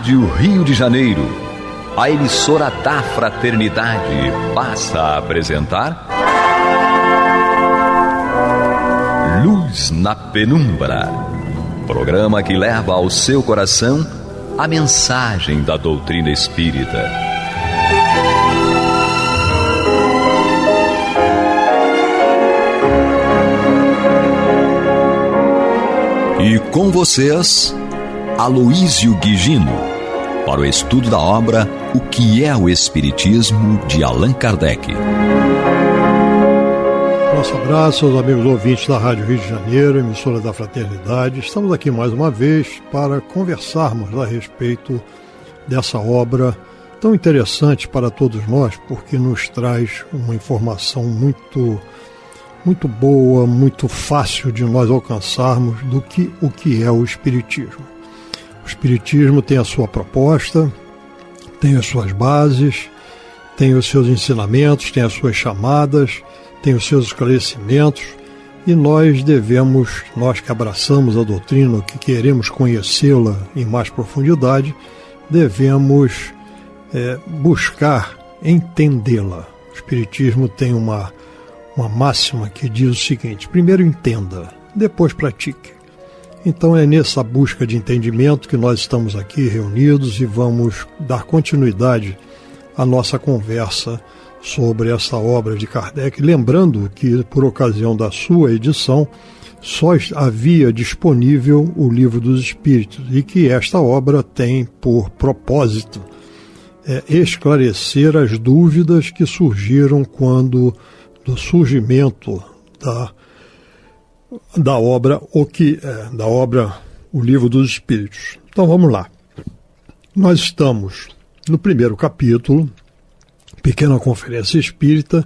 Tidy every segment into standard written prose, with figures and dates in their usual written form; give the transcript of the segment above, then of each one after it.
Rádio Rio de Janeiro, a emissora da Fraternidade, passa a apresentar Luz na Penumbra, programa que leva ao seu coração a mensagem da doutrina espírita. E com vocês, Aloísio Guigino, para o estudo da obra O que é o Espiritismo, de Allan Kardec. Nosso abraço aos amigos ouvintes da Rádio Rio de Janeiro, emissora da Fraternidade. Estamos aqui mais uma vez para conversarmos a respeito dessa obra tão interessante para todos nós, porque nos traz uma informação muito boa, muito fácil de nós alcançarmos o que é o Espiritismo. O Espiritismo tem a sua proposta, tem as suas bases, tem os seus ensinamentos, tem as suas chamadas, tem os seus esclarecimentos, e nós que abraçamos a doutrina, que queremos conhecê-la em mais profundidade, devemos buscar entendê-la. O Espiritismo tem uma máxima que diz o seguinte: primeiro entenda, depois pratique. Então é nessa busca de entendimento que nós estamos aqui reunidos e vamos dar continuidade à nossa conversa sobre essa obra de Kardec, lembrando que, por ocasião da sua edição, só havia disponível o Livro dos Espíritos e que esta obra tem por propósito esclarecer as dúvidas que surgiram do surgimento da obra O Livro dos Espíritos. Então vamos lá. Nós estamos no primeiro capítulo, Pequena Conferência Espírita,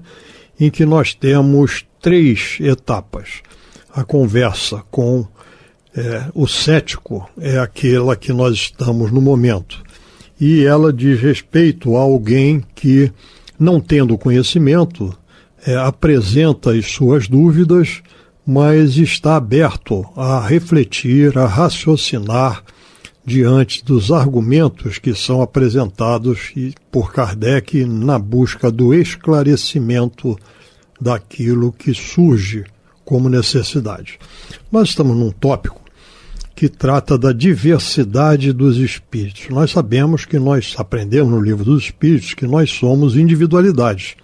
em que nós temos 3 etapas. A conversa com o cético é aquela que nós estamos no momento, e ela diz respeito a alguém que, não tendo conhecimento, apresenta as suas dúvidas, mas está aberto a refletir, a raciocinar diante dos argumentos que são apresentados por Kardec na busca do esclarecimento daquilo que surge como necessidade. Nós estamos num tópico que trata da diversidade dos espíritos. Nós sabemos que nós aprendemos no Livro dos Espíritos que nós somos individualidades.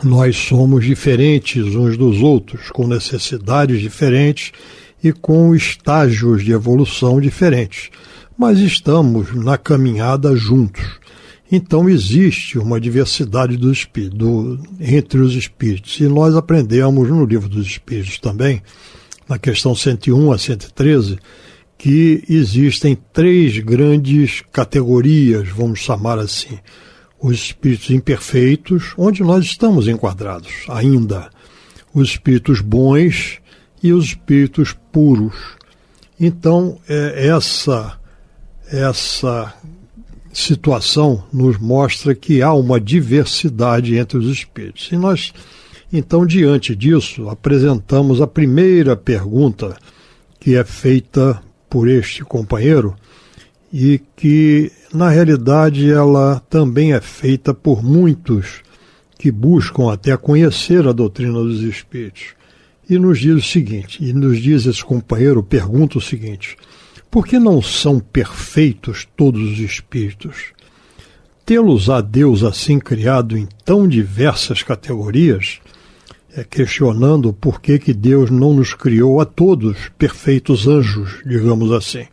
Nós somos diferentes uns dos outros, com necessidades diferentes e com estágios de evolução diferentes, mas estamos na caminhada juntos. Então existe uma diversidade entre os espíritos, e nós aprendemos no Livro dos Espíritos também, na questão 101 a 113, que existem 3 grandes categorias, vamos chamar assim: os espíritos imperfeitos, onde nós estamos enquadrados ainda, os espíritos bons e os espíritos puros. Então, essa situação nos mostra que há uma diversidade entre os espíritos. E nós, então, diante disso, apresentamos a primeira pergunta que é feita por este companheiro, e que, na realidade, ela também é feita por muitos que buscam até conhecer a doutrina dos espíritos. E nos diz o seguinte, esse companheiro pergunta o seguinte: por que não são perfeitos todos os espíritos? Tê-los a Deus assim criado em tão diversas categorias, questionando por que Deus não nos criou a todos perfeitos anjos, digamos assim.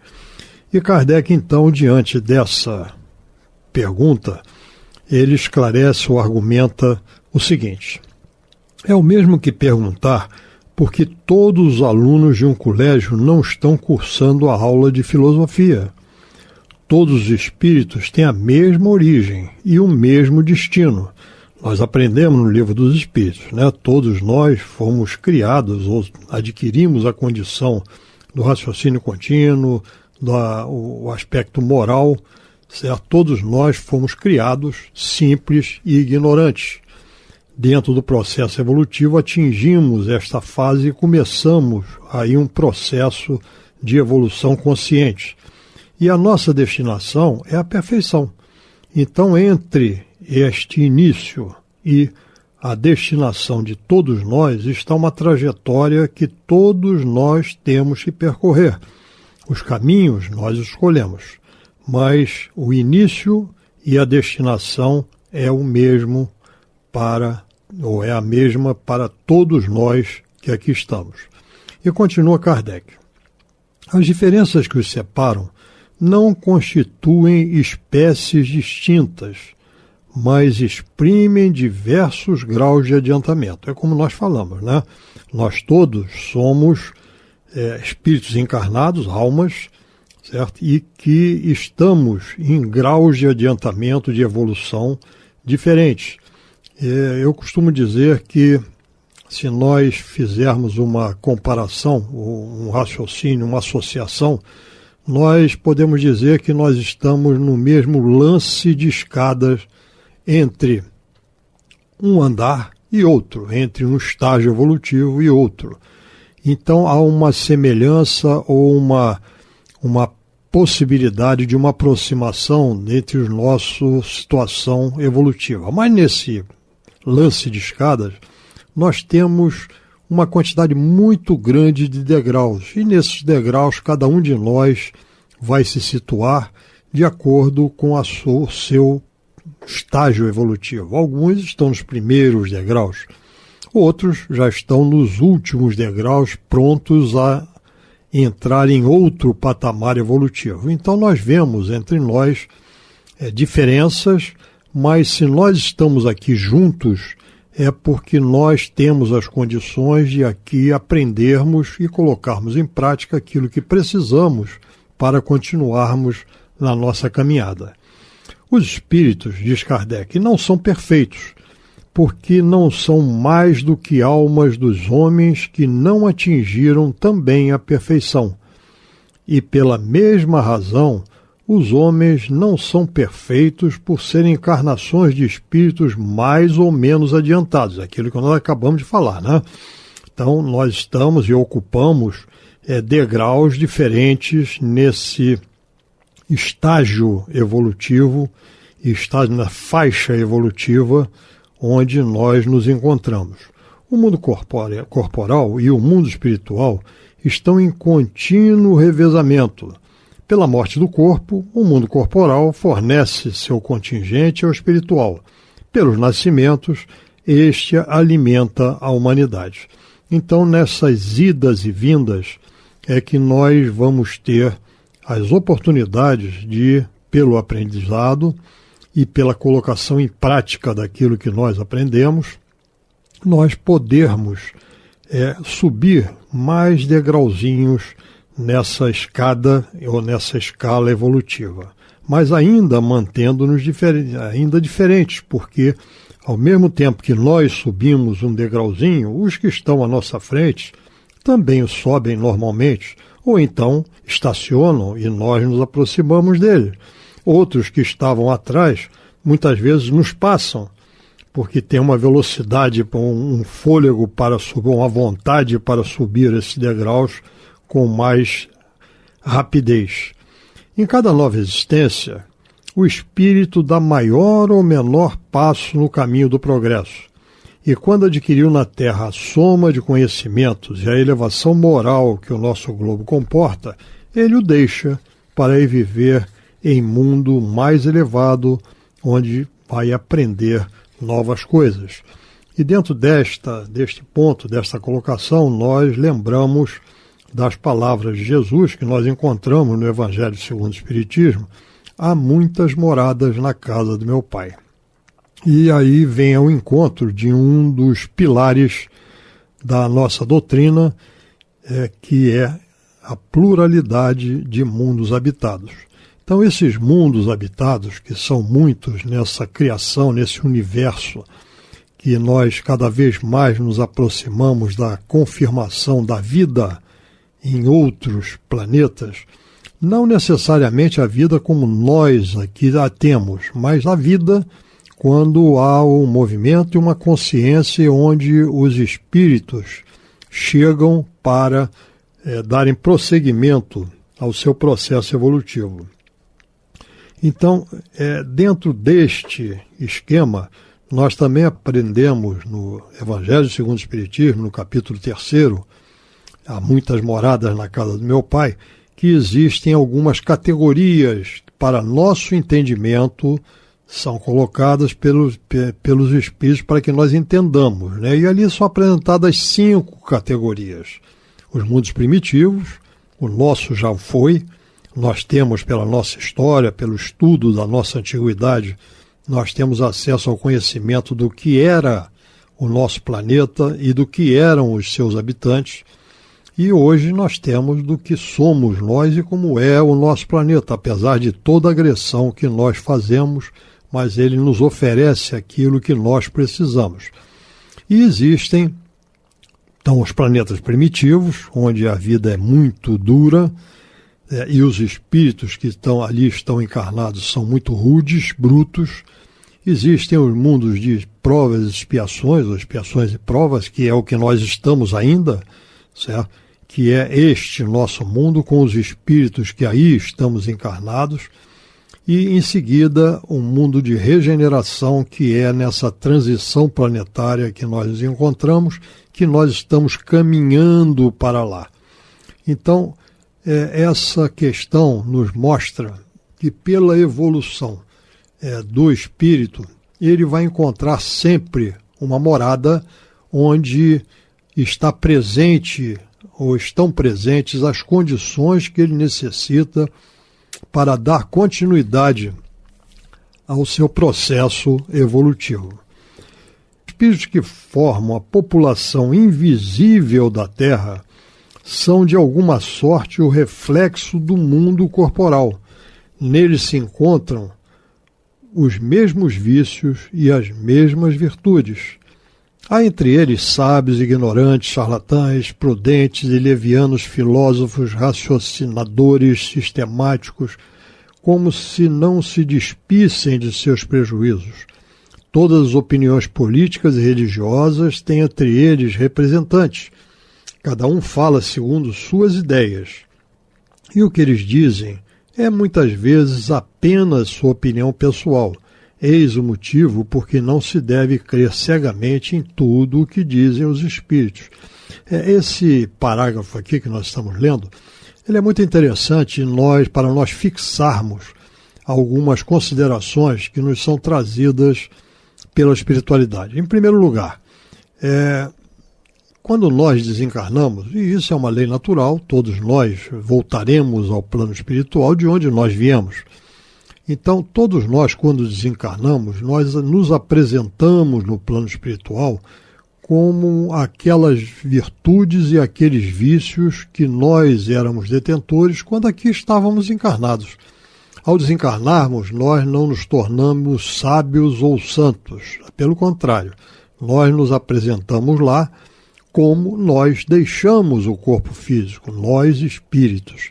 E Kardec, então, diante dessa pergunta, ele esclarece ou argumenta o seguinte: é o mesmo que perguntar por que todos os alunos de um colégio não estão cursando a aula de filosofia. Todos os espíritos têm a mesma origem e o mesmo destino. Nós aprendemos no Livro dos Espíritos, né? Todos nós fomos criados ou adquirimos a condição do raciocínio contínuo, o aspecto moral, certo? Todos nós fomos criados simples e ignorantes. Dentro do processo evolutivo atingimos esta fase e começamos aí um processo de evolução consciente. E a nossa destinação é a perfeição. Então, entre este início e a destinação de todos nós está uma trajetória que todos nós temos que percorrer. Os caminhos nós escolhemos, mas o início e a destinação é o mesmo é a mesma para todos nós que aqui estamos. E continua Kardec. As diferenças que os separam não constituem espécies distintas, mas exprimem diversos graus de adiantamento. É como nós falamos, né? Nós todos somos espíritos encarnados, almas, certo? E que estamos em graus de adiantamento, de evolução diferentes. Eu costumo dizer que se nós fizermos uma comparação, um raciocínio, uma associação, nós podemos dizer que nós estamos no mesmo lance de escadas entre um andar e outro, entre um estágio evolutivo e outro. Então há uma semelhança ou uma possibilidade de uma aproximação entre a nossa situação evolutiva. Mas nesse lance de escadas, nós temos uma quantidade muito grande de degraus. E nesses degraus, cada um de nós vai se situar de acordo com o seu estágio evolutivo. Alguns estão nos primeiros degraus, outros já estão nos últimos degraus, prontos a entrar em outro patamar evolutivo. Então nós vemos entre nós diferenças, mas se nós estamos aqui juntos, é porque nós temos as condições de aqui aprendermos e colocarmos em prática aquilo que precisamos para continuarmos na nossa caminhada. Os espíritos, diz Kardec, não são perfeitos, porque não são mais do que almas dos homens que não atingiram também a perfeição. E pela mesma razão, os homens não são perfeitos por serem encarnações de espíritos mais ou menos adiantados, aquilo que nós acabamos de falar, né? Então, nós estamos e ocupamos degraus diferentes nesse estágio evolutivo, estágio na faixa evolutiva onde nós nos encontramos. O mundo corporal e o mundo espiritual estão em contínuo revezamento. Pela morte do corpo, o mundo corporal fornece seu contingente ao espiritual. Pelos nascimentos, este alimenta a humanidade. Então, nessas idas e vindas, é que nós vamos ter as oportunidades de, pelo aprendizado e pela colocação em prática daquilo que nós aprendemos, nós podermos subir mais degrauzinhos nessa escada ou nessa escala evolutiva, mas ainda mantendo-nos diferentes, porque ao mesmo tempo que nós subimos um degrauzinho, os que estão à nossa frente também o sobem normalmente, ou então estacionam e nós nos aproximamos dele. Outros que estavam atrás muitas vezes nos passam, porque tem uma velocidade, um fôlego para subir, uma vontade para subir esses degraus com mais rapidez. Em cada nova existência, o espírito dá maior ou menor passo no caminho do progresso. E quando adquiriu na Terra a soma de conhecimentos e a elevação moral que o nosso globo comporta, ele o deixa para ir viver em mundo mais elevado, onde vai aprender novas coisas. E dentro deste ponto, desta colocação, nós lembramos das palavras de Jesus que nós encontramos no Evangelho segundo o Espiritismo: há muitas moradas na casa do meu Pai. E aí vem ao encontro de um dos pilares da nossa doutrina, que é a pluralidade de mundos habitados. Então, esses mundos habitados, que são muitos nessa criação, nesse universo, que nós cada vez mais nos aproximamos da confirmação da vida em outros planetas, não necessariamente a vida como nós aqui a temos, mas a vida quando há um movimento e uma consciência onde os espíritos chegam para darem prosseguimento ao seu processo evolutivo. Então, dentro deste esquema, nós também aprendemos no Evangelho segundo o Espiritismo, no capítulo 3º, há muitas moradas na casa do meu pai, que existem algumas categorias para nosso entendimento, são colocadas pelos Espíritos para que nós entendamos, né? E ali são apresentadas 5 categorias. Os mundos primitivos, o nosso já foi, nós temos pela nossa história, pelo estudo da nossa antiguidade, nós temos acesso ao conhecimento do que era o nosso planeta e do que eram os seus habitantes. E hoje nós temos do que somos nós e como é o nosso planeta, apesar de toda a agressão que nós fazemos, mas ele nos oferece aquilo que nós precisamos. E existem, então, os planetas primitivos, onde a vida é muito dura, e os espíritos que estão encarnados são muito rudes, brutos. Existem os mundos de provas e expiações, ou expiações e provas, que é o que nós estamos ainda, certo? Que é este nosso mundo com os espíritos que aí estamos encarnados, e em seguida um mundo de regeneração, que é nessa transição planetária que nós nos encontramos, que nós estamos caminhando para lá. Então, essa questão nos mostra que pela evolução do espírito, ele vai encontrar sempre uma morada onde está presente ou estão presentes as condições que ele necessita para dar continuidade ao seu processo evolutivo. Espíritos que formam a população invisível da Terra são de alguma sorte o reflexo do mundo corporal. Neles se encontram os mesmos vícios e as mesmas virtudes. Há entre eles sábios, ignorantes, charlatães, prudentes e levianos, filósofos, raciocinadores, sistemáticos, como se não se despissem de seus prejuízos. Todas as opiniões políticas e religiosas têm entre eles representantes. Cada um fala segundo suas ideias. E o que eles dizem é muitas vezes apenas sua opinião pessoal. Eis o motivo por que não se deve crer cegamente em tudo o que dizem os espíritos. Esse parágrafo aqui que nós estamos lendo, ele é muito interessante para nós fixarmos algumas considerações que nos são trazidas pela espiritualidade. Em primeiro lugar, quando nós desencarnamos, e isso é uma lei natural, todos nós voltaremos ao plano espiritual de onde nós viemos. Então, todos nós, quando desencarnamos, nós nos apresentamos no plano espiritual como aquelas virtudes e aqueles vícios que nós éramos detentores quando aqui estávamos encarnados. Ao desencarnarmos, nós não nos tornamos sábios ou santos. Pelo contrário, nós nos apresentamos lá como nós deixamos o corpo físico, nós espíritos.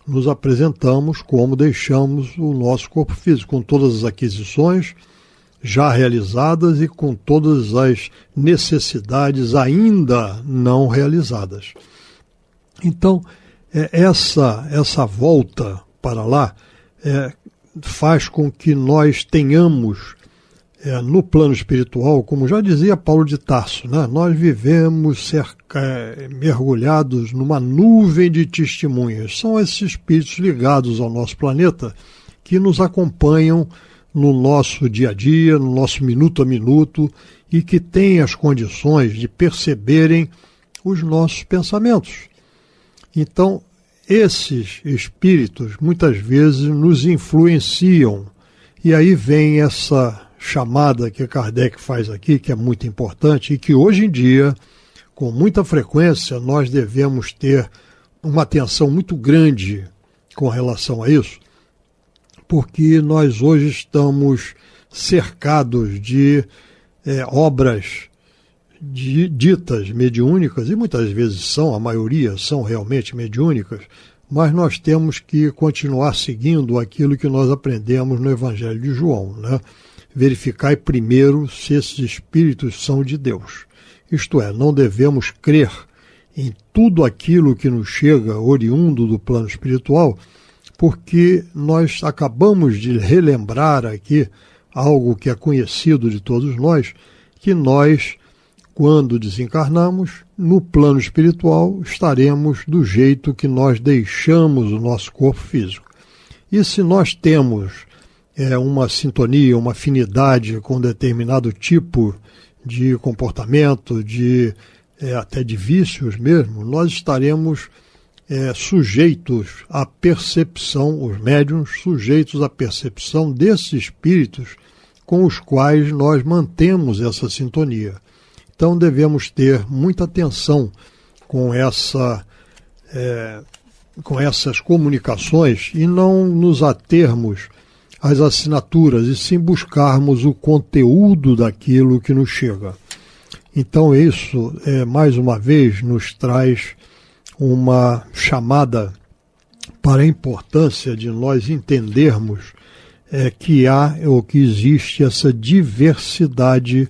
Nos apresentamos como deixamos o nosso corpo físico, com todas as aquisições já realizadas e com todas as necessidades ainda não realizadas. Então, essa volta para lá faz com que nós tenhamos no plano espiritual, como já dizia Paulo de Tarso, né? Nós vivemos mergulhados numa nuvem de testemunhas. São esses espíritos ligados ao nosso planeta que nos acompanham no nosso dia a dia, no nosso minuto a minuto, e que têm as condições de perceberem os nossos pensamentos. Então, esses espíritos muitas vezes nos influenciam. E aí vem essa chamada que Kardec faz aqui, que é muito importante e que hoje em dia, com muita frequência, nós devemos ter uma atenção muito grande com relação a isso, porque nós hoje estamos cercados de obras ditas mediúnicas, e muitas vezes a maioria são realmente mediúnicas, mas nós temos que continuar seguindo aquilo que nós aprendemos no Evangelho de João, né? Verificai primeiro se esses espíritos são de Deus. Isto é, não devemos crer em tudo aquilo que nos chega oriundo do plano espiritual, porque nós acabamos de relembrar aqui algo que é conhecido de todos nós, que nós, quando desencarnamos, no plano espiritual, estaremos do jeito que nós deixamos o nosso corpo físico. E se nós temos uma sintonia, uma afinidade com determinado tipo de comportamento, até de vícios mesmo, nós estaremos sujeitos à percepção, os médiuns sujeitos à percepção desses espíritos com os quais nós mantemos essa sintonia. Então devemos ter muita atenção com essas comunicações e não nos atermos às assinaturas, e sim buscarmos o conteúdo daquilo que nos chega. Então isso, mais uma vez, nos traz uma chamada para a importância de nós entendermos que há ou que existe essa diversidade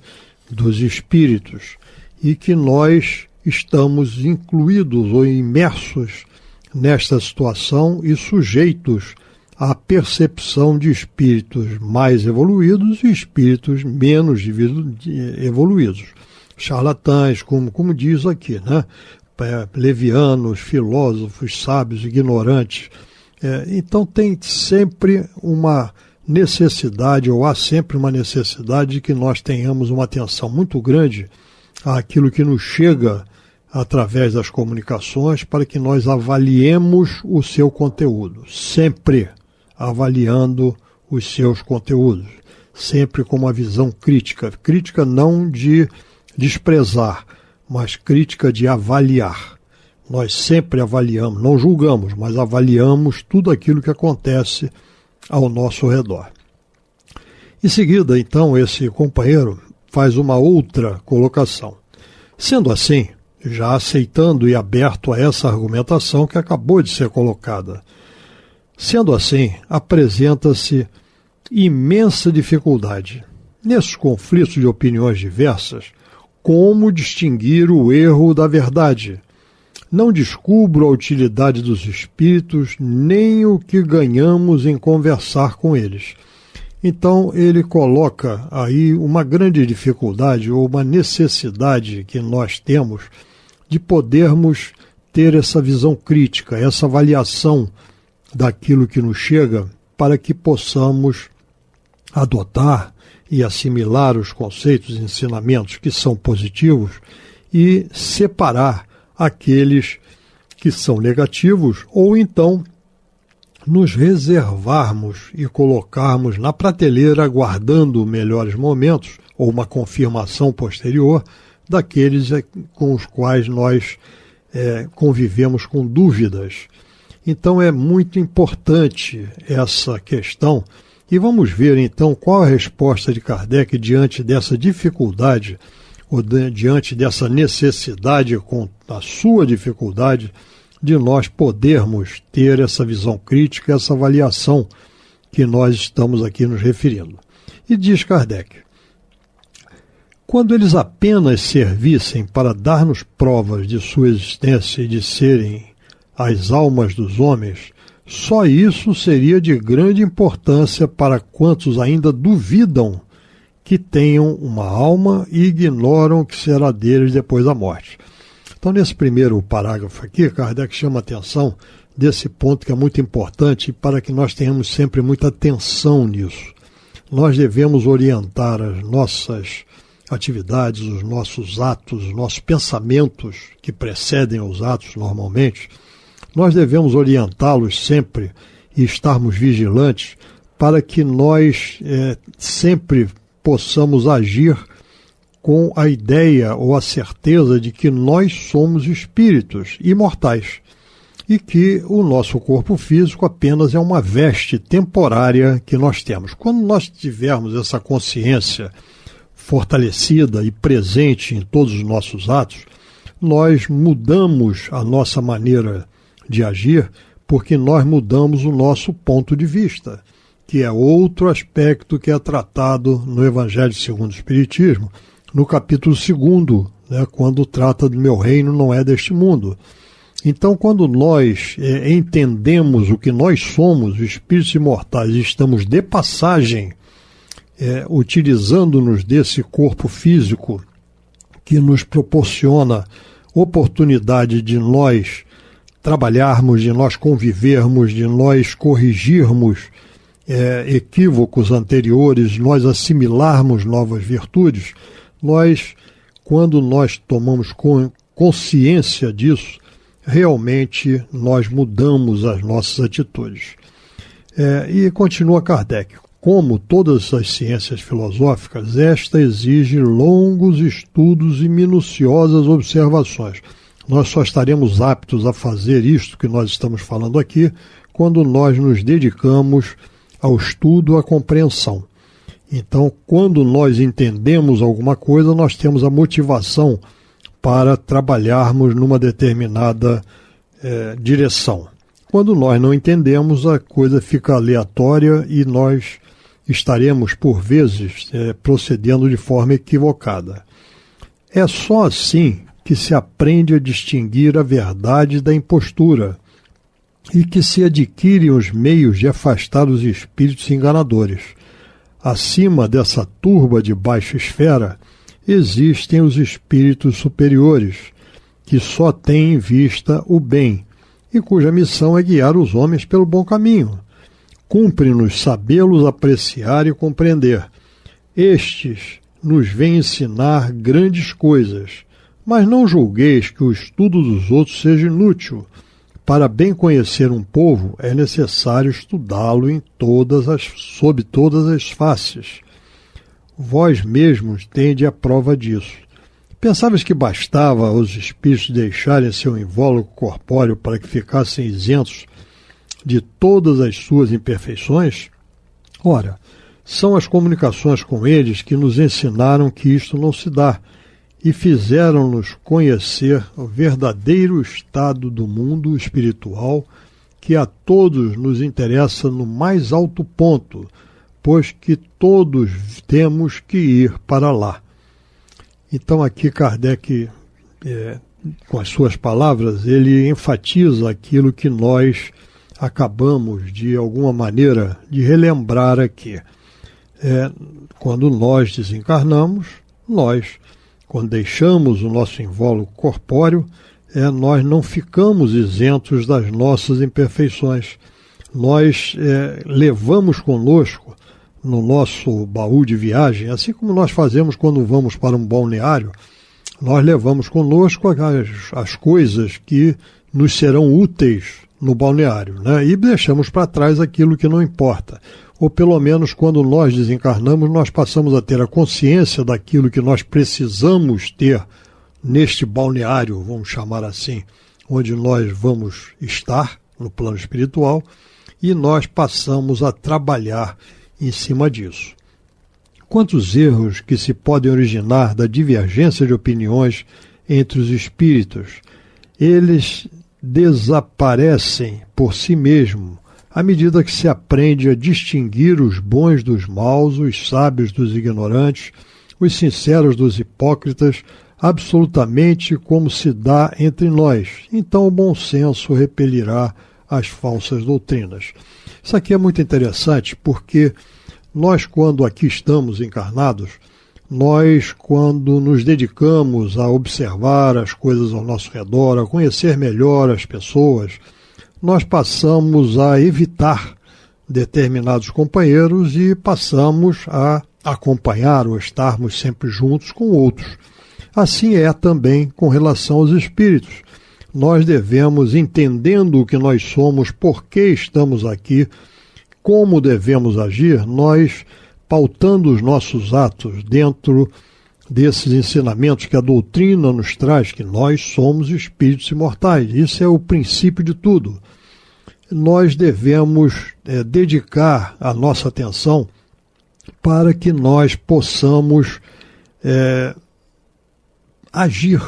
dos espíritos e que nós estamos incluídos ou imersos nesta situação e sujeitos à percepção de espíritos mais evoluídos e espíritos menos evoluídos. Charlatães, como diz aqui, né? Levianos, filósofos, sábios, ignorantes. Então tem sempre uma necessidade, ou há sempre uma necessidade de que nós tenhamos uma atenção muito grande àquilo que nos chega através das comunicações, para que nós avaliemos o seu conteúdo, sempre avaliando os seus conteúdos, sempre com uma visão crítica, crítica não de desprezar, mas crítica de avaliar. Nós sempre avaliamos, não julgamos, mas avaliamos tudo aquilo que acontece ao nosso redor. Em seguida, então, esse companheiro faz uma outra colocação. Sendo assim, já aceitando e aberto a essa argumentação que acabou de ser colocada, sendo assim, apresenta-se imensa dificuldade, nesses conflitos de opiniões diversas, como distinguir o erro da verdade. Não descubro a utilidade dos espíritos, nem o que ganhamos em conversar com eles. Então ele coloca aí uma grande dificuldade ou uma necessidade que nós temos de podermos ter essa visão crítica, essa avaliação daquilo que nos chega, para que possamos adotar e assimilar os conceitos e ensinamentos que são positivos e separar aqueles que são negativos, ou então nos reservarmos e colocarmos na prateleira aguardando melhores momentos ou uma confirmação posterior daqueles com os quais nós convivemos com dúvidas. Então é muito importante essa questão. E vamos ver então qual a resposta de Kardec diante dessa dificuldade, ou diante dessa necessidade, com a sua dificuldade, de nós podermos ter essa visão crítica, essa avaliação que nós estamos aqui nos referindo. E diz Kardec: quando eles apenas servissem para dar-nos provas de sua existência e de serem as almas dos homens, só isso seria de grande importância para quantos ainda duvidam que tenham uma alma e ignoram o que será deles depois da morte. Então, nesse primeiro parágrafo aqui, Kardec chama a atenção desse ponto que é muito importante para que nós tenhamos sempre muita atenção nisso. Nós devemos orientar as nossas atividades, os nossos atos, os nossos pensamentos que precedem os atos normalmente. Nós devemos orientá-los sempre e estarmos vigilantes para que nós sempre possamos agir com a ideia ou a certeza de que nós somos espíritos imortais e que o nosso corpo físico apenas é uma veste temporária que nós temos. Quando nós tivermos essa consciência fortalecida e presente em todos os nossos atos, nós mudamos a nossa maneira de agir, porque nós mudamos o nosso ponto de vista, que é outro aspecto que é tratado no Evangelho segundo o Espiritismo, no capítulo 2, quando trata do meu reino não é deste mundo. Então, quando nós entendemos o que nós somos, espíritos imortais, e estamos de passagem, utilizando-nos desse corpo físico que nos proporciona oportunidade de nós trabalharmos, de nós convivermos, de nós corrigirmos equívocos anteriores, nós assimilarmos novas virtudes, quando nós tomamos consciência disso, realmente nós mudamos as nossas atitudes. E continua Kardec: como todas as ciências filosóficas, esta exige longos estudos e minuciosas observações. Nós só estaremos aptos a fazer isto que nós estamos falando aqui quando nós nos dedicamos ao estudo, à compreensão. Então, quando nós entendemos alguma coisa, nós temos a motivação para trabalharmos numa determinada direção. Quando nós não entendemos, a coisa fica aleatória e nós estaremos, por vezes, procedendo de forma equivocada. É só assim que se aprende a distinguir a verdade da impostura e que se adquirem os meios de afastar os espíritos enganadores. Acima dessa turba de baixa esfera, existem os espíritos superiores, que só têm em vista o bem, e cuja missão é guiar os homens pelo bom caminho. Cumpre-nos sabê-los apreciar e compreender. Estes nos vêm ensinar grandes coisas, mas não julgueis que o estudo dos outros seja inútil. Para bem conhecer um povo, é necessário estudá-lo sob todas as faces. Vós mesmos tendes a prova disso. Pensavas que bastava aos espíritos deixarem seu invólucro corpóreo para que ficassem isentos de todas as suas imperfeições? Ora, são as comunicações com eles que nos ensinaram que isto não se dá e fizeram-nos conhecer o verdadeiro estado do mundo espiritual, que a todos nos interessa no mais alto ponto, pois que todos temos que ir para lá. Então aqui Kardec, com as suas palavras, ele enfatiza aquilo que nós acabamos, de alguma maneira, de relembrar aqui. Quando nós desencarnamos, quando deixamos o nosso invólucro corpóreo, nós não ficamos isentos das nossas imperfeições. Nós levamos conosco, no nosso baú de viagem, assim como nós fazemos quando vamos para um balneário, nós levamos conosco as coisas que nos serão úteis no balneário, né? E deixamos para trás aquilo que não importa. Ou pelo menos quando nós desencarnamos, nós passamos a ter a consciência daquilo que nós precisamos ter neste balneário, vamos chamar assim, onde nós vamos estar no plano espiritual, e nós passamos a trabalhar em cima disso. Quantos erros que se podem originar da divergência de opiniões entre os espíritos! Eles desaparecem por si mesmos à medida que se aprende a distinguir os bons dos maus, os sábios dos ignorantes, os sinceros dos hipócritas, absolutamente como se dá entre nós. Então o bom senso repelirá as falsas doutrinas. Isso aqui é muito interessante porque nós, quando aqui estamos encarnados, nós, quando nos dedicamos a observar as coisas ao nosso redor, a conhecer melhor as pessoas, nós passamos a evitar determinados companheiros e passamos a acompanhar ou estarmos sempre juntos com outros. Assim é também com relação aos espíritos. Nós devemos, entendendo o que nós somos, por que estamos aqui, como devemos agir, nós, pautando os nossos atos dentro desses ensinamentos que a doutrina nos traz, que nós somos espíritos imortais. Isso é o princípio de tudo. Nós devemos dedicar a nossa atenção para que nós possamos agir,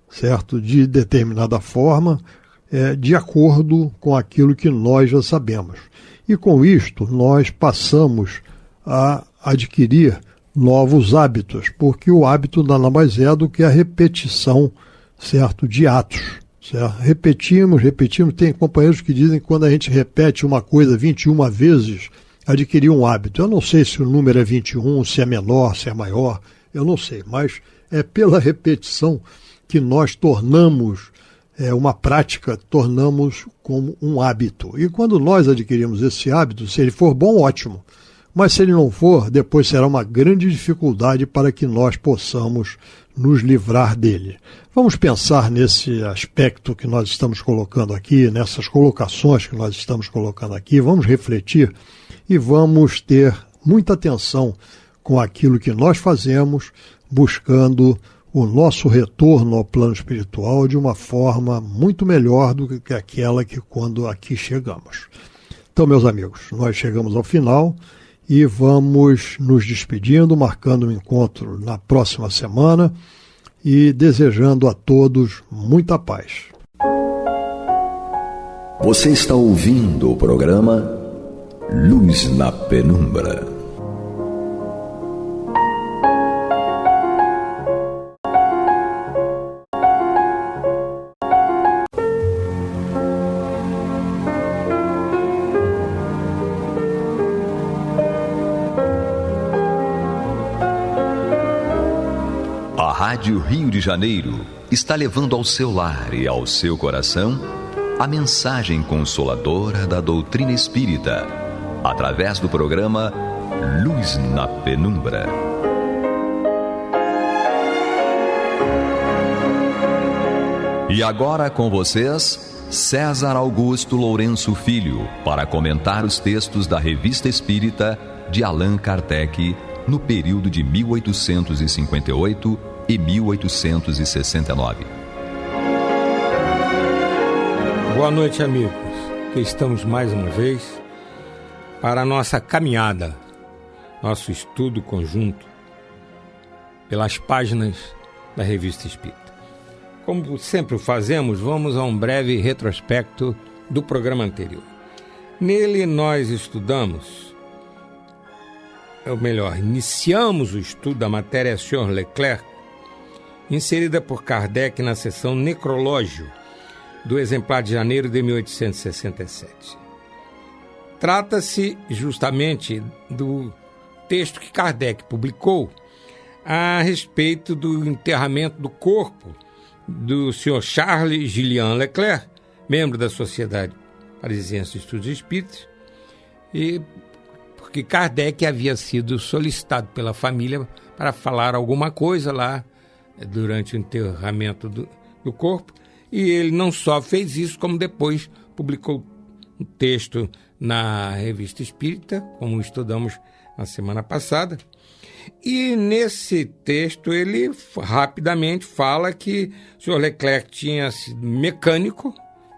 certo? De determinada forma, de acordo com aquilo que nós já sabemos. E com isto, nós passamos a adquirir novos hábitos, porque o hábito nada mais é do que a repetição, certo, de atos, Certo? Repetimos. Tem companheiros que dizem que quando a gente repete uma coisa 21 vezes, adquirir um hábito. Eu não sei se o número é 21, se é menor, se é maior, eu não sei, mas é pela repetição que nós tornamos uma prática, tornamos como um hábito. E quando nós adquirimos esse hábito, se ele for bom, ótimo. Mas se ele não for, depois será uma grande dificuldade para que nós possamos nos livrar dele. Vamos pensar nesse aspecto que nós estamos colocando aqui, nessas colocações que nós estamos colocando aqui, vamos refletir e vamos ter muita atenção com aquilo que nós fazemos, buscando o nosso retorno ao plano espiritual de uma forma muito melhor do que aquela que quando aqui chegamos. Então, meus amigos, nós chegamos ao final e vamos nos despedindo, marcando um encontro na próxima semana e desejando a todos muita paz. Você está ouvindo o programa Luz na Penumbra. A Rádio Rio de Janeiro está levando ao seu lar e ao seu coração a mensagem consoladora da doutrina espírita, através do programa Luz na Penumbra. E agora com vocês, César Augusto Lourenço Filho, para comentar os textos da Revista Espírita de Allan Kardec, no período de 1858 e 1869. Boa noite, amigos. Aqui estamos mais uma vez para a nossa caminhada, nosso estudo conjunto pelas páginas da Revista Espírita. Como sempre o fazemos, vamos a um breve retrospecto do programa anterior. Nele nós iniciamos o estudo da matéria Sr. Leclerc, inserida por Kardec na seção Necrológio do exemplar de janeiro de 1867. Trata-se justamente do texto que Kardec publicou a respeito do enterramento do corpo do Sr. Charles Julien Leclerc, membro da Sociedade Parisiense de Estudos Espíritas, e porque Kardec havia sido solicitado pela família para falar alguma coisa lá durante o enterramento do corpo, e ele não só fez isso, como depois publicou um texto na Revista Espírita, como estudamos na semana passada. E nesse texto ele rapidamente fala que o Sr. Leclerc tinha sido mecânico,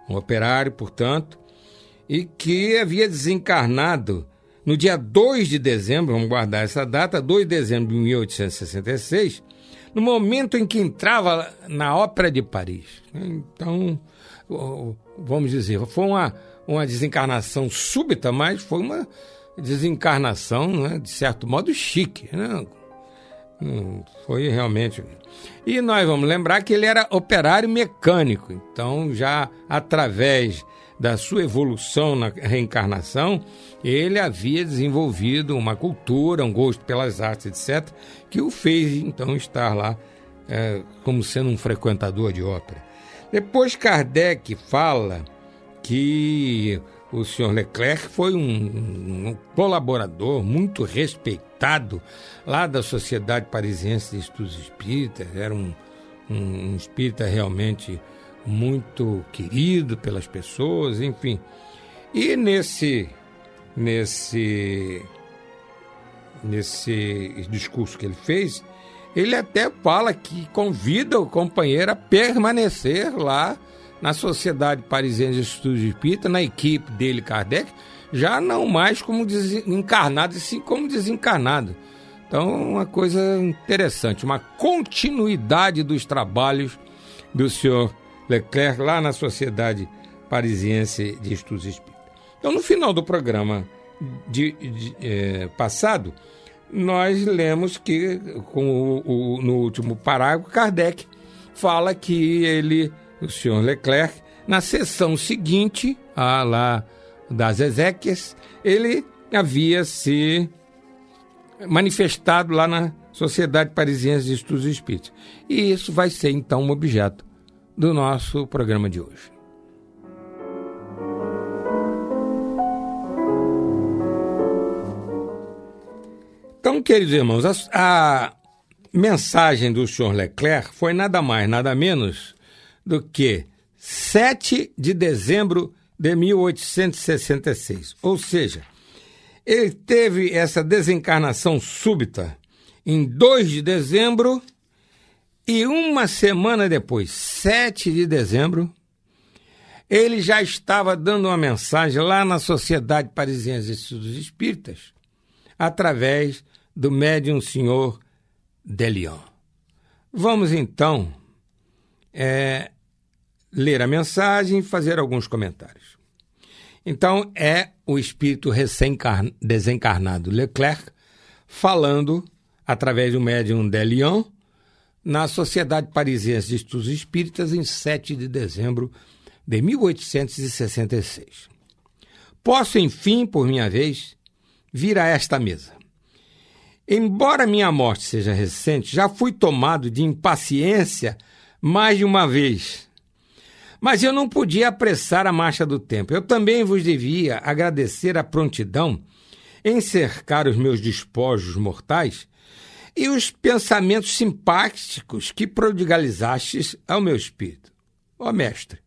um operário, portanto, e que havia desencarnado no dia 2 de dezembro, vamos guardar essa data, 2 de dezembro de 1866, no momento em que entrava na Ópera de Paris. Então, vamos dizer, foi uma desencarnação súbita, mas foi uma desencarnação, né, de certo modo, chique. Né? Foi realmente... E nós vamos lembrar que ele era operário mecânico, então já através da sua evolução na reencarnação, ele havia desenvolvido uma cultura, um gosto pelas artes, etc., que o fez, então, estar lá como sendo um frequentador de ópera. Depois Kardec fala que o Sr. Leclerc foi um colaborador muito respeitado lá da Sociedade Parisiense de Estudos Espíritas, era um espírita realmente muito querido pelas pessoas, enfim. E nesse discurso que ele fez, ele até fala que convida o companheiro a permanecer lá na Sociedade Parisiense de Estudos Espíritas, na equipe dele, Kardec, já não mais como encarnado, e sim como desencarnado. Então, uma coisa interessante, uma continuidade dos trabalhos do senhor Leclerc lá na Sociedade Parisiense de Estudos Espíritas. Então, no final do programa passado, nós lemos que, no último parágrafo, Kardec fala que ele o senhor Leclerc, na sessão seguinte, lá das Ezequias, ele havia se manifestado lá na Sociedade Parisiense de Estudos Espíritas. E isso vai ser, então, um objeto do nosso programa de hoje. Então, queridos irmãos, a mensagem do senhor Leclerc foi nada mais, nada menos do que 7 de dezembro de 1866. Ou seja, ele teve essa desencarnação súbita em 2 de dezembro e uma semana depois, 7 de dezembro, ele já estava dando uma mensagem lá na Sociedade Parisiense de Estudos Espíritas, através do médium senhor Delion. Vamos então ler a mensagem e fazer alguns comentários. Então, é o espírito desencarnado Leclerc falando através do médium Delion na Sociedade Parisiense de Estudos Espíritas em 7 de dezembro de 1866. Posso, enfim, por minha vez, vir a esta mesa. Embora minha morte seja recente, já fui tomado de impaciência mais de uma vez. Mas eu não podia apressar a marcha do tempo. Eu também vos devia agradecer a prontidão em cercar os meus despojos mortais e os pensamentos simpáticos que prodigalizastes ao meu espírito. Ó mestre,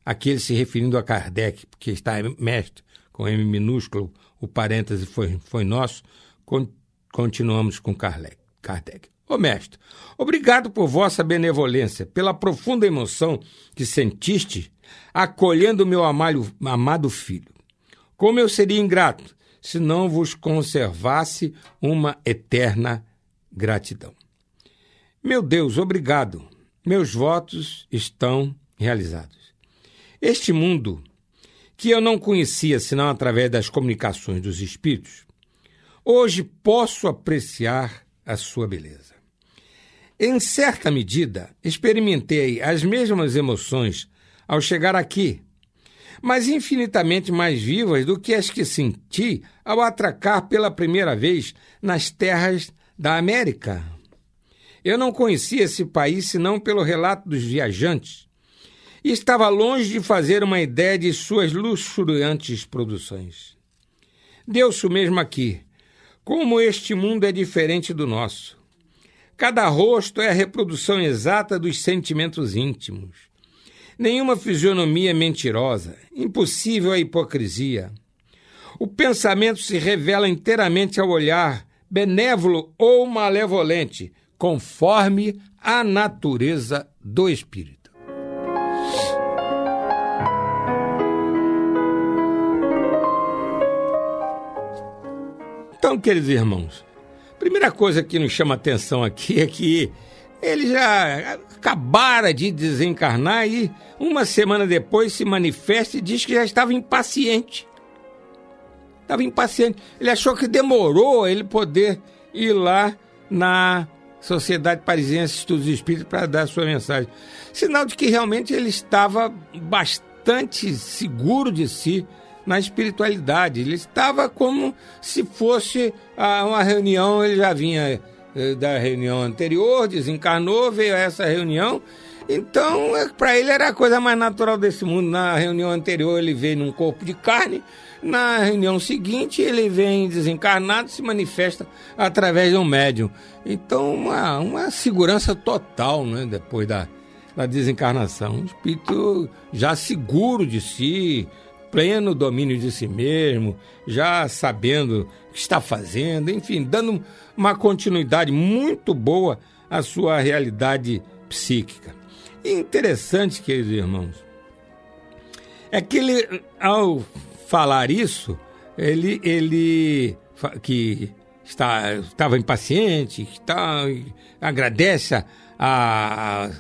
aquele se referindo a Kardec, porque está mestre, com M minúsculo, o parêntese foi nosso, continuamos com Kardec. Ó mestre, obrigado por vossa benevolência, pela profunda emoção que sentiste acolhendo o meu amado filho. Como eu seria ingrato se não vos conservasse uma eterna gratidão. Meu Deus, obrigado. Meus votos estão realizados. Este mundo, que eu não conhecia senão através das comunicações dos espíritos, hoje posso apreciar a sua beleza. Em certa medida, experimentei as mesmas emoções ao chegar aqui, mas infinitamente mais vivas do que as que senti ao atracar pela primeira vez nas terras da América. Eu não conhecia esse país senão pelo relato dos viajantes e estava longe de fazer uma ideia de suas luxuriantes produções. Deu-se o mesmo aqui. Como este mundo é diferente do nosso. Cada rosto é a reprodução exata dos sentimentos íntimos. Nenhuma fisionomia é mentirosa, impossível a hipocrisia. O pensamento se revela inteiramente ao olhar, benévolo ou malevolente, conforme a natureza do espírito. Então, queridos irmãos, a primeira coisa que nos chama a atenção aqui é que ele já acabara de desencarnar e uma semana depois se manifesta e diz que já estava impaciente. Estava impaciente. Ele achou que demorou ele poder ir lá na Sociedade Parisiense de Estudos Espíritas para dar a sua mensagem. Sinal de que realmente ele estava bastante seguro de si na espiritualidade. Ele estava como se fosse uma reunião, ele já vinha da reunião anterior, desencarnou, veio a essa reunião, então para ele era a coisa mais natural desse mundo. Na reunião anterior ele veio num corpo de carne, na reunião seguinte ele vem desencarnado, se manifesta através de um médium. Então uma segurança total, né, depois da desencarnação, um espírito já seguro de si, pleno domínio de si mesmo, já sabendo o que está fazendo, enfim, dando uma continuidade muito boa à sua realidade psíquica. E interessante, queridos irmãos, é que ele, ao falar isso, ele que estava impaciente, agradece a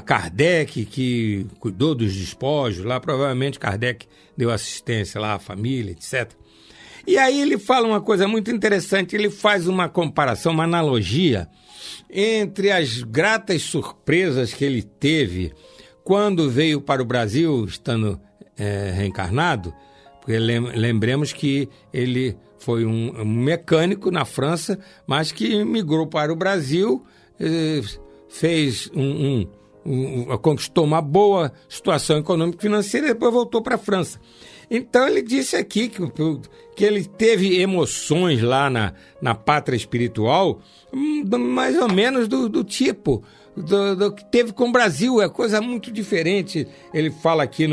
Kardec, que cuidou dos despojos lá, provavelmente Kardec deu assistência lá à família, etc. E aí ele fala uma coisa muito interessante, ele faz uma comparação, uma analogia entre as gratas surpresas que ele teve quando veio para o Brasil, estando reencarnado, porque lembremos que ele foi um mecânico na França, mas que migrou para o Brasil, fez conquistou uma boa situação econômica e financeira e depois voltou para a França. Então ele disse aqui que ele teve emoções lá na pátria espiritual, mais ou menos do tipo do que teve com o Brasil, é coisa muito diferente. Ele fala aqui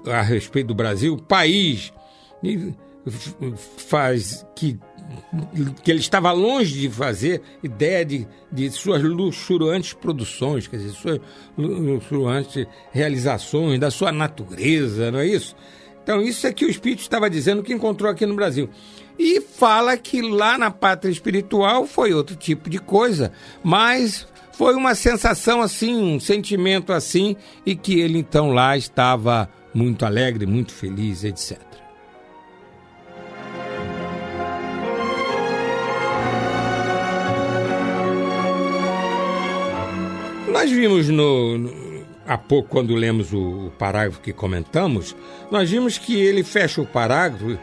a respeito do Brasil, país faz que ele estava longe de fazer ideia de suas luxuriantes produções, quer dizer, suas luxuriantes realizações, da sua natureza, não é isso? Então isso é que o Espírito estava dizendo que encontrou aqui no Brasil. E fala que lá na pátria espiritual foi outro tipo de coisa, mas foi uma sensação assim, um sentimento assim, e que ele então lá estava muito alegre, muito feliz, etc. Nós vimos há pouco, quando lemos o parágrafo que comentamos, nós vimos que ele fecha o parágrafo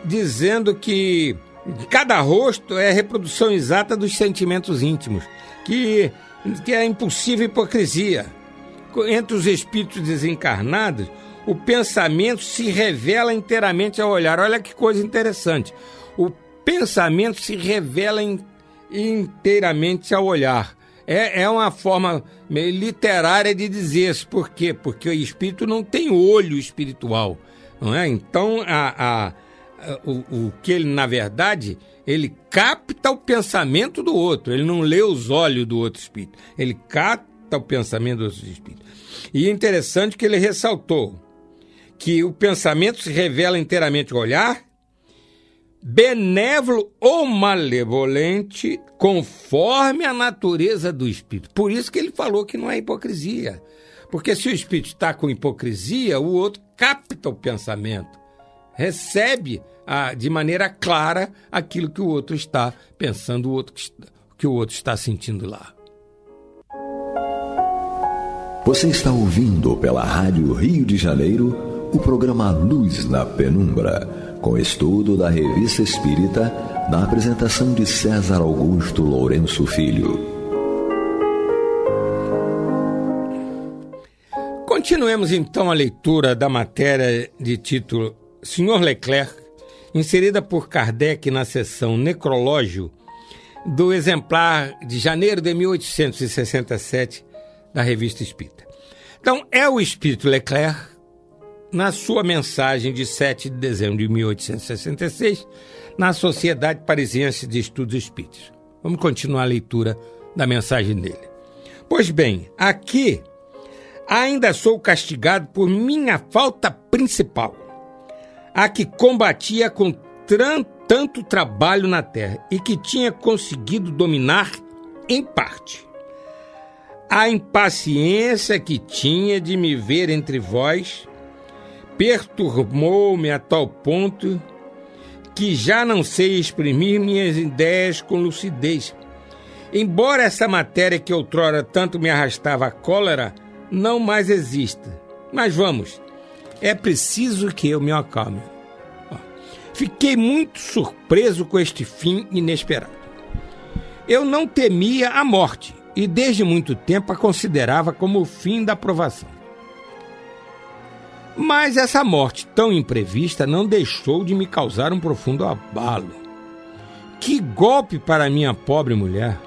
dizendo que cada rosto é a reprodução exata dos sentimentos íntimos, que é impossível hipocrisia. Entre os espíritos desencarnados, o pensamento se revela inteiramente ao olhar. Olha que coisa interessante. O pensamento se revela inteiramente ao olhar. É uma forma meio literária de dizer isso. Por quê? Porque o espírito não tem olho espiritual, não é? Então, o que ele, na verdade, ele capta o pensamento do outro. Ele não lê os olhos do outro espírito. Ele capta o pensamento do outro espírito. E é interessante que ele ressaltou que o pensamento se revela inteiramente ao olhar, benévolo ou malevolente, conforme a natureza do espírito. Por isso que ele falou que não é hipocrisia. Porque se o espírito está com hipocrisia, o outro capta o pensamento, recebe de maneira clara aquilo que o outro está pensando, que o outro está sentindo lá. Você está ouvindo pela Rádio Rio de Janeiro o programa Luz na Penumbra, com estudo da Revista Espírita, na apresentação de César Augusto Lourenço Filho. Continuemos então a leitura da matéria de título Sr. Leclerc, inserida por Kardec na seção Necrológio do exemplar de janeiro de 1867 da Revista Espírita. Então, é o Espírito Leclerc, na sua mensagem de 7 de dezembro de 1866, na Sociedade Parisiense de Estudos Espíritas. Vamos continuar a leitura da mensagem dele. Pois bem, aqui ainda sou castigado por minha falta principal, a que combatia com tanto trabalho na terra e que tinha conseguido dominar em parte. A impaciência que tinha de me ver entre vós perturbou-me a tal ponto que já não sei exprimir minhas ideias com lucidez. Embora essa matéria que outrora tanto me arrastava à cólera não mais exista. Mas vamos, é preciso que eu me acalme. Fiquei muito surpreso com este fim inesperado. Eu não temia a morte e desde muito tempo a considerava como o fim da provação. Mas essa morte tão imprevista não deixou de me causar um profundo abalo. Que golpe para minha pobre mulher!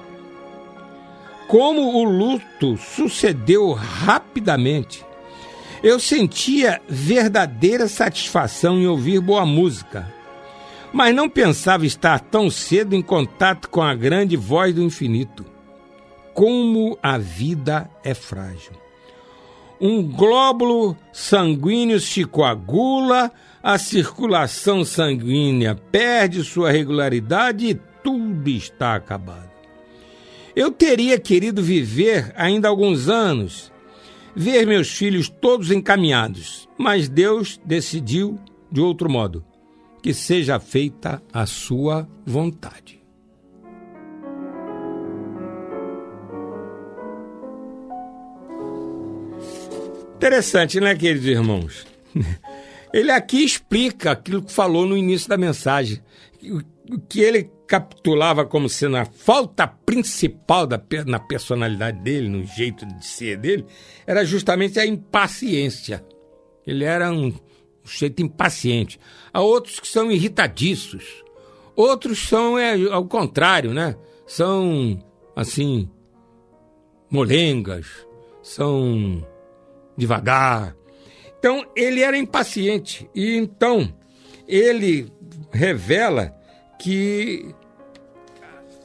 Como o luto sucedeu rapidamente. Eu sentia verdadeira satisfação em ouvir boa música, mas não pensava estar tão cedo em contato com a grande voz do infinito. Como a vida é frágil. Um glóbulo sanguíneo se coagula, a circulação sanguínea perde sua regularidade e tudo está acabado. Eu teria querido viver ainda alguns anos, ver meus filhos todos encaminhados, mas Deus decidiu de outro modo, que seja feita a sua vontade. Interessante, né, queridos irmãos? Ele aqui explica aquilo que falou no início da mensagem. O que ele capitulava como sendo a falta principal na personalidade dele, no jeito de ser dele, era justamente a impaciência. Ele era um sujeito impaciente. Há outros que são irritadiços. Outros são ao contrário, né? São, assim, molengas, são devagar. Então, ele era impaciente. E então, ele revela que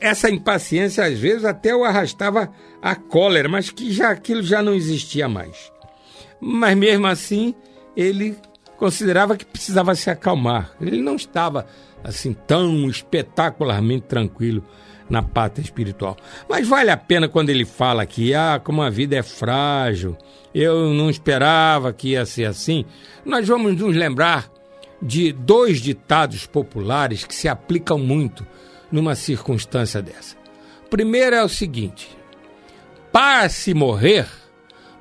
essa impaciência, às vezes, até o arrastava à cólera, mas que aquilo já não existia mais. Mas, mesmo assim, ele considerava que precisava se acalmar. Ele não estava, assim, tão espetacularmente tranquilo na pátria espiritual. Mas vale a pena quando ele fala que, como a vida é frágil, eu não esperava que ia ser assim. Nós vamos nos lembrar de 2 ditados populares que se aplicam muito numa circunstância dessa. O primeiro é o seguinte: para se morrer,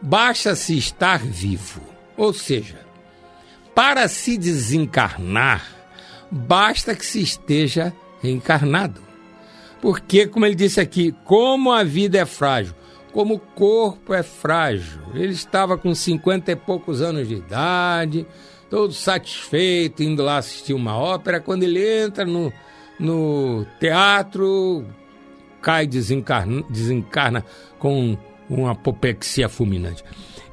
basta-se estar vivo. Ou seja, para se desencarnar, basta que se esteja reencarnado. Porque, como ele disse aqui, como a vida é frágil, como o corpo é frágil. Ele estava com 50 e poucos anos de idade, todo satisfeito, indo lá assistir uma ópera. Quando ele entra no teatro, cai, desencarna com uma apoplexia fulminante.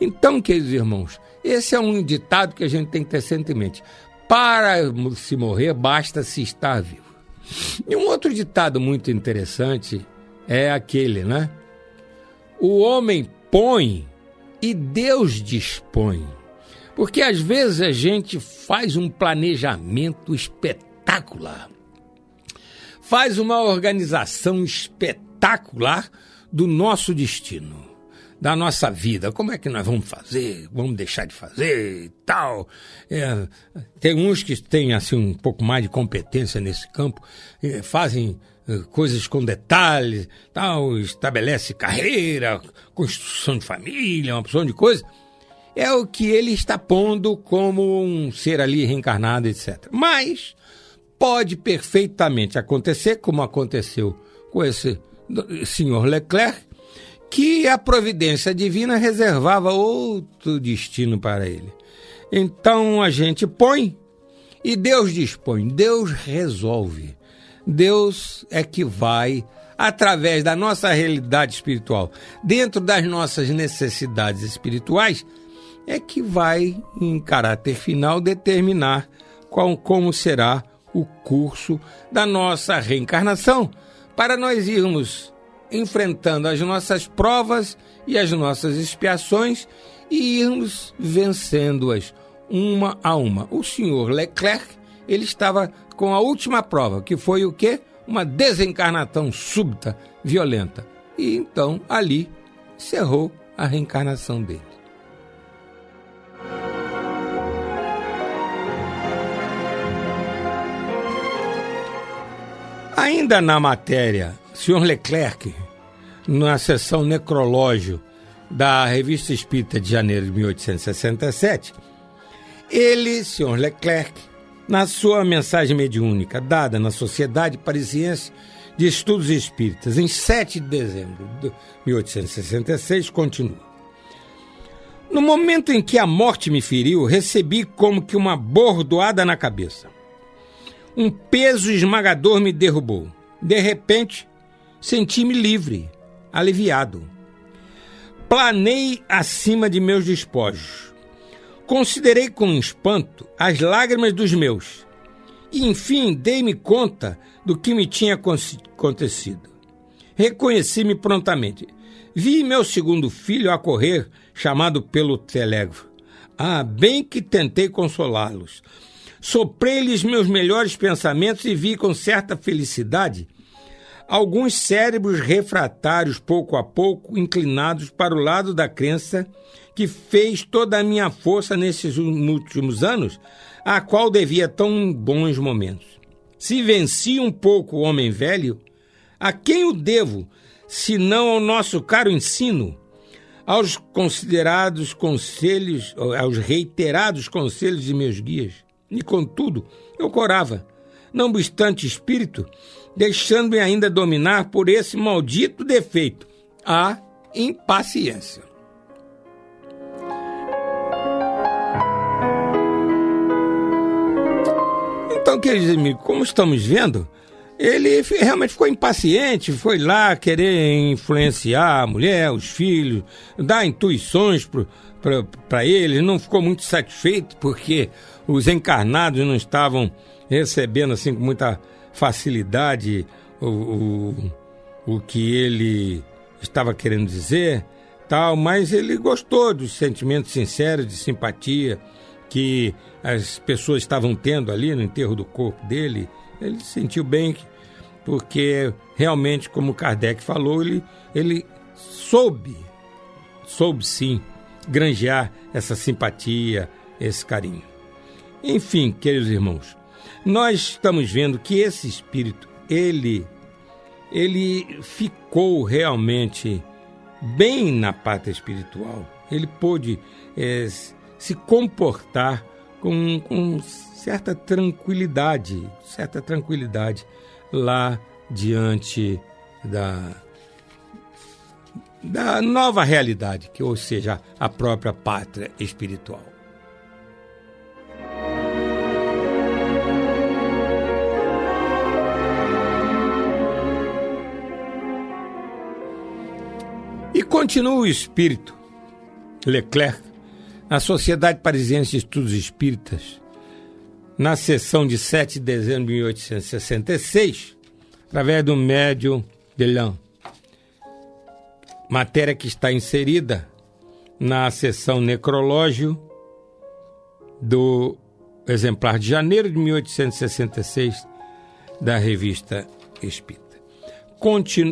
Então, queridos irmãos, esse é um ditado que a gente tem que ter sempre em mente. Para se morrer, basta se estar vivo. E um outro ditado muito interessante é aquele, né? O homem põe e Deus dispõe. Porque às vezes a gente faz um planejamento espetacular, faz uma organização espetacular do nosso destino, da nossa vida. Como é que nós vamos fazer? Vamos deixar de fazer e tal. Tem uns que têm assim, um pouco mais de competência nesse campo, fazem coisas com detalhes, tal, estabelece carreira, construção de família, uma opção de coisa. É o que ele está pondo como um ser ali reencarnado, etc. Mas pode perfeitamente acontecer, como aconteceu com esse senhor Leclerc, que a providência divina reservava outro destino para ele. Então a gente põe e Deus dispõe, Deus resolve. Deus é que vai, através da nossa realidade espiritual, dentro das nossas necessidades espirituais, é que vai, em caráter final, determinar como será o curso da nossa reencarnação, para nós irmos enfrentando as nossas provas e as nossas expiações e irmos vencendo-as uma a uma. O senhor Leclerc, ele estava com a última prova, que foi o quê? Uma desencarnação súbita, violenta. E então, ali, encerrou a reencarnação dele. Ainda na matéria, o senhor Leclerc, na sessão Necrológio da Revista Espírita de janeiro de 1867, ele, senhor Leclerc, na sua mensagem mediúnica dada na Sociedade Parisiense de Estudos Espíritas, em 7 de dezembro de 1866, continua: no momento em que a morte me feriu, recebi como que uma bordoada na cabeça. Um peso esmagador me derrubou. De repente, senti-me livre, aliviado. Planei acima de meus despojos. Considerei com espanto as lágrimas dos meus. E, enfim, dei-me conta do que me tinha acontecido. Reconheci-me prontamente. Vi meu segundo filho a correr, chamado pelo telégrafo. Bem que tentei consolá-los. Soprei-lhes meus melhores pensamentos e vi com certa felicidade alguns cérebros refratários, pouco a pouco, inclinados para o lado da crença que fez toda a minha força nesses últimos anos, a qual devia tão bons momentos. Se venci um pouco o homem velho, a quem o devo, se não ao nosso caro ensino, aos considerados conselhos, aos reiterados conselhos de meus guias. E, contudo, eu corava, não obstante espírito, deixando-me ainda dominar por esse maldito defeito, a impaciência. Então, queridos amigos, como estamos vendo, ele realmente ficou impaciente, foi lá querer influenciar a mulher, os filhos, dar intuições para ele, não ficou muito satisfeito porque os encarnados não estavam recebendo assim com muita facilidade o que ele estava querendo dizer, tal, mas ele gostou dos sentimentos sinceros de simpatia que as pessoas estavam tendo ali no enterro do corpo dele. Ele se sentiu bem, porque realmente, como Kardec falou, ele soube sim granjear essa simpatia, esse carinho. Enfim, queridos irmãos, nós estamos vendo que esse espírito, ele ficou realmente bem na pátria espiritual. Ele pôde se comportar com certa tranquilidade lá diante da nova realidade, ou seja, a própria pátria espiritual. E continua o espírito Leclerc na Sociedade Parisiense de Estudos Espíritas, na sessão de 7 de dezembro de 1866, através do médium Delin. Matéria que está inserida na seção Necrológio do exemplar de janeiro de 1866 da Revista Espírita.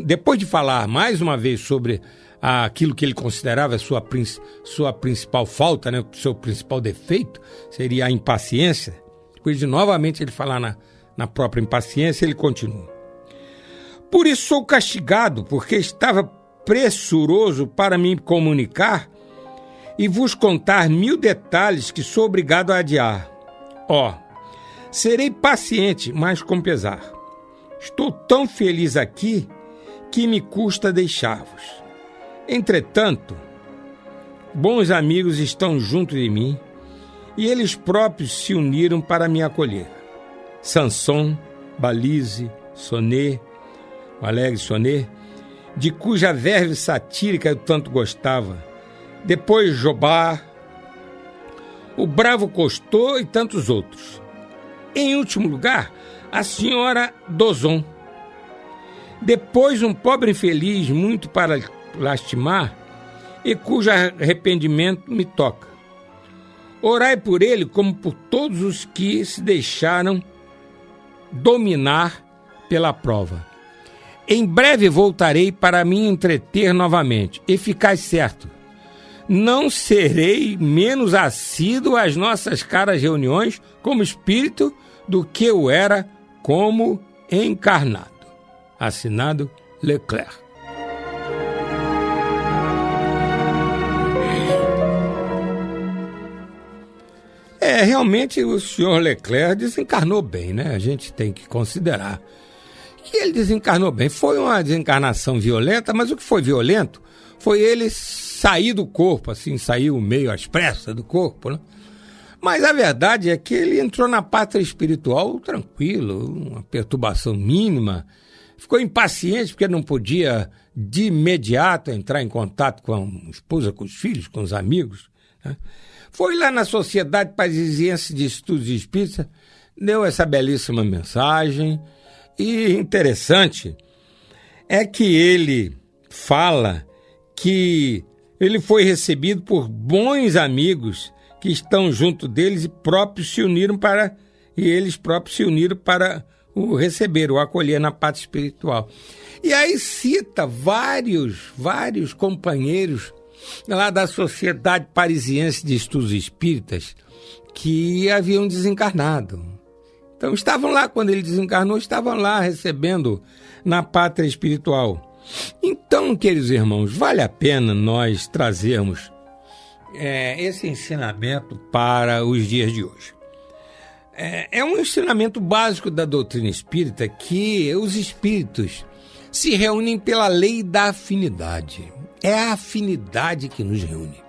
Depois de falar mais uma vez sobre aquilo que ele considerava sua principal falta, né, seu principal defeito, seria a impaciência. Depois de novamente ele falar na própria impaciência, ele continua. Por isso sou castigado, porque estava pressuroso para me comunicar e vos contar 1000 detalhes que sou obrigado a adiar. Serei paciente, mas com pesar. Estou tão feliz aqui que me custa deixar-vos. Entretanto, bons amigos estão junto de mim e eles próprios se uniram para me acolher. Sanson, Balize, Sonnet, o alegre Sonnet, de cuja verve satírica eu tanto gostava. Depois Jobard, o bravo Cousteau e tantos outros. Em último lugar, a senhora Dozon. Depois um pobre infeliz, muito para lastimar, e cujo arrependimento me toca. Orai por ele como por todos os que se deixaram dominar pela prova. Em breve voltarei para me entreter novamente, e ficai certo, não serei menos assíduo às nossas caras reuniões como espírito do que eu era como encarnado. Assinado Leclerc. Realmente o senhor Leclerc desencarnou bem, né? A gente tem que considerar que ele desencarnou bem. Foi uma desencarnação violenta, mas o que foi violento foi ele sair do corpo, assim, saiu meio às pressas do corpo, né? Mas a verdade é que ele entrou na pátria espiritual tranquilo, uma perturbação mínima, ficou impaciente porque não podia de imediato entrar em contato com a esposa, com os filhos, com os amigos, né? Foi lá na Sociedade Parisiense de Estudos Espíritas, deu essa belíssima mensagem. E interessante é que ele fala que ele foi recebido por bons amigos que estão junto deles e eles próprios se uniram para o receber, o acolher na pátria espiritual. E aí cita vários companheiros lá da Sociedade Parisiense de Estudos Espíritas que haviam desencarnado. Então estavam lá, quando ele desencarnou, estavam lá recebendo na pátria espiritual. Então, queridos irmãos, vale a pena nós trazermos esse ensinamento para os dias de hoje. É um ensinamento básico da doutrina espírita que os espíritos se reúnem pela lei da afinidade. É a afinidade que nos reúne.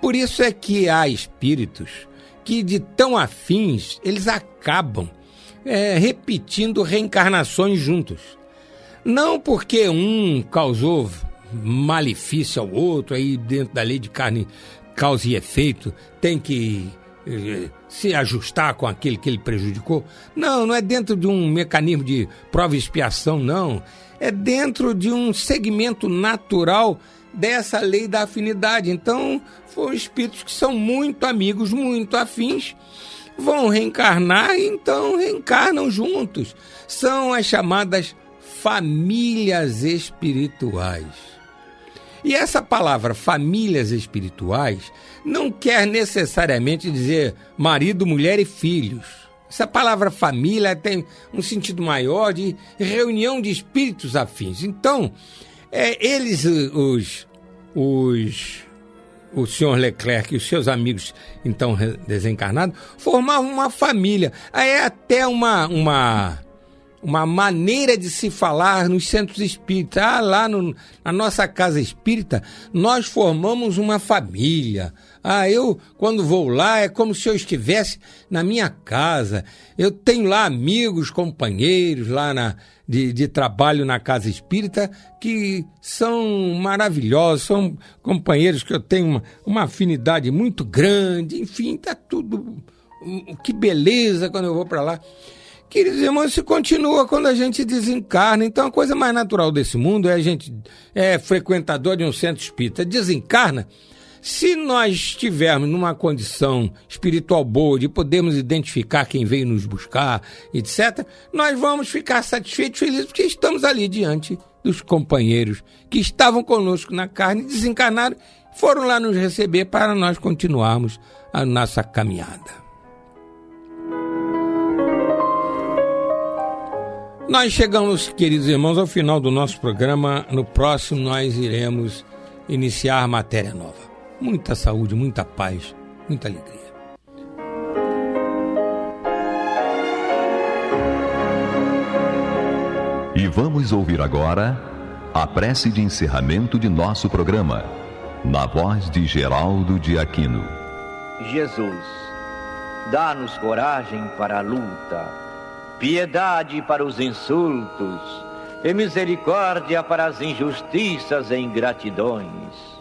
Por isso é que há espíritos que, de tão afins, eles acabam repetindo reencarnações juntos. Não porque um causou malefício ao outro, aí dentro da lei de carne, causa e efeito, tem que se ajustar com aquele que ele prejudicou. Não é dentro de um mecanismo de prova e expiação, não. É dentro de um segmento natural dessa lei da afinidade. Então, foram espíritos que são muito amigos, muito afins, vão reencarnar e então reencarnam juntos. São as chamadas famílias espirituais. E essa palavra famílias espirituais não quer necessariamente dizer marido, mulher e filhos. Essa palavra família tem um sentido maior de reunião de espíritos afins. Então, eles, o senhor Leclerc e os seus amigos, então desencarnados, formavam uma família. É até uma maneira de se falar nos centros espíritas. Lá na nossa casa espírita, nós formamos uma família. Eu, quando vou lá, é como se eu estivesse na minha casa. Eu tenho lá amigos, companheiros lá de trabalho na casa espírita que são maravilhosos, são companheiros que eu tenho uma afinidade muito grande. Enfim, tá tudo... Que beleza quando eu vou para lá. Queridos irmãos, isso continua quando a gente desencarna. Então, a coisa mais natural desse mundo é a gente frequentador de um centro espírita. Desencarna. Se nós estivermos numa condição espiritual boa, de podermos identificar quem veio nos buscar, etc., nós vamos ficar satisfeitos e felizes porque estamos ali diante dos companheiros que estavam conosco na carne, desencarnaram, foram lá nos receber para nós continuarmos a nossa caminhada. Nós chegamos, queridos irmãos, ao final do nosso programa. No próximo nós iremos iniciar matéria nova. Muita saúde, muita paz, muita alegria. E vamos ouvir agora a prece de encerramento de nosso programa, na voz de Geraldo de Aquino. Jesus, dá-nos coragem para a luta, piedade para os insultos e misericórdia para as injustiças e ingratidões.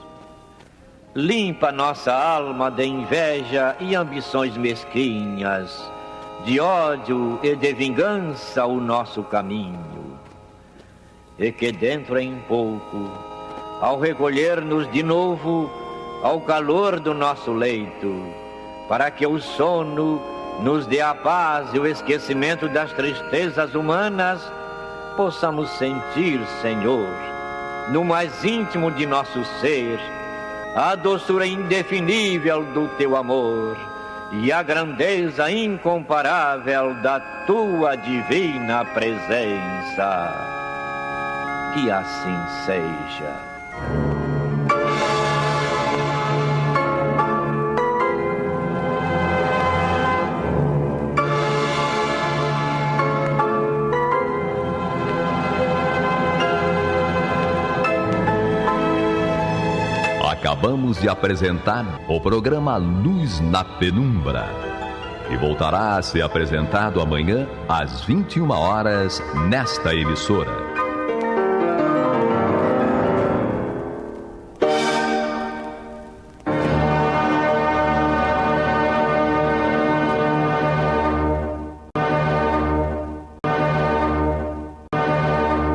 Limpa nossa alma de inveja e ambições mesquinhas, de ódio e de vingança o nosso caminho. E que dentro em pouco, ao recolher-nos de novo ao calor do nosso leito, para que o sono nos dê a paz e o esquecimento das tristezas humanas, possamos sentir, Senhor, no mais íntimo de nosso ser, a doçura indefinível do Teu amor e a grandeza incomparável da Tua divina presença. Que assim seja. Acabamos de apresentar o programa Luz na Penumbra, que voltará a ser apresentado amanhã às 21 horas nesta emissora.